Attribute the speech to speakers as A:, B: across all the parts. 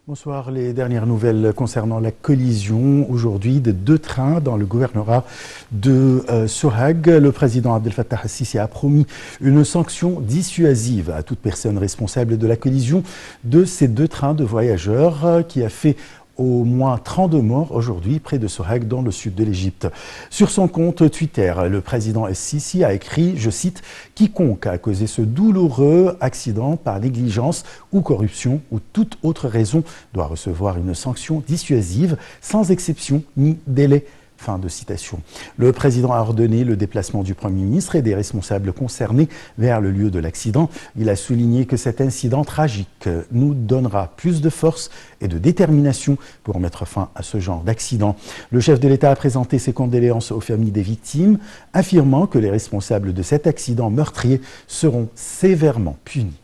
A: Bonsoir. Les dernières nouvelles concernant la collision aujourd'hui de deux trains dans le gouvernorat de Sohag. Le président Abdel Fattah al-Sisi a promis une sanction dissuasive à toute personne responsable de la collision de ces deux trains de voyageurs qui a fait au moins 32 morts aujourd'hui près de Sohag dans le sud de l'Égypte. Sur son compte Twitter, le président al-Sisi a écrit, je cite, « Quiconque a causé ce douloureux accident par négligence ou corruption ou toute autre raison doit recevoir une sanction dissuasive sans exception ni délai. » Fin de citation. Le président a ordonné le déplacement du Premier ministre et des responsables concernés vers le lieu de l'accident. Il a souligné que cet incident tragique nous donnera plus de force et de détermination pour mettre fin à ce genre d'accident. Le chef de l'État a présenté ses condoléances aux familles des victimes, affirmant que les responsables de cet accident meurtrier seront sévèrement punis.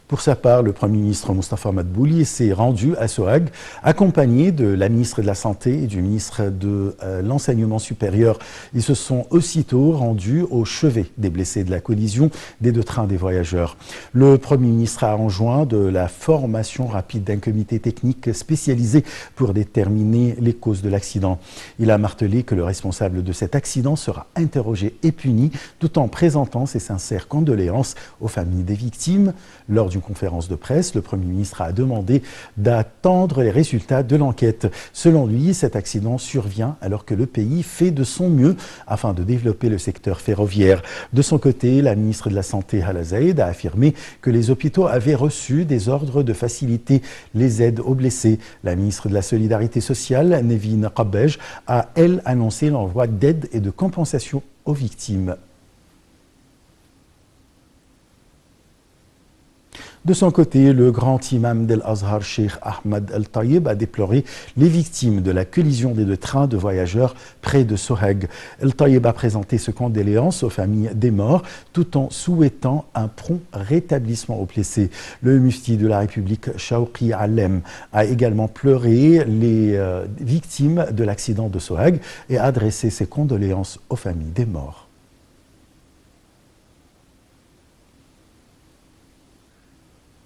A: Pour sa part, le Premier ministre Moustapha Madbouli s'est rendu à Sohag, accompagné de la ministre de la Santé et du ministre de l'Enseignement supérieur. Ils se sont aussitôt rendus au chevet des blessés de la collision des deux trains des voyageurs. Le Premier ministre a enjoint de la formation rapide d'un comité technique spécialisé pour déterminer les causes de l'accident. Il a martelé que le responsable de cet accident sera interrogé et puni, tout en présentant ses sincères condoléances aux familles des victimes. Lors d'une conférence de presse, le Premier ministre a demandé d'attendre les résultats de l'enquête. Selon lui, cet accident survient alors que le pays fait de son mieux afin de développer le secteur ferroviaire. De son côté, la ministre de la Santé, Hala Zaïd, a affirmé que les hôpitaux avaient reçu des ordres de faciliter les aides aux blessés. La ministre de la Solidarité sociale, Nevin Qabbej, a, elle, annoncé l'envoi d'aides et de compensations aux victimes. De son côté, le grand imam d'Al-Azhar, Cheikh Ahmad Al-Tayyib, a déploré les victimes de la collision des deux trains de voyageurs près de Sohag. Al-Tayyib a présenté ses condoléances aux familles des morts, tout en souhaitant un prompt rétablissement aux blessés. Le mufti de la République, Shawqi Alem, a également pleuré les victimes de l'accident de Sohag et a adressé ses condoléances aux familles des morts.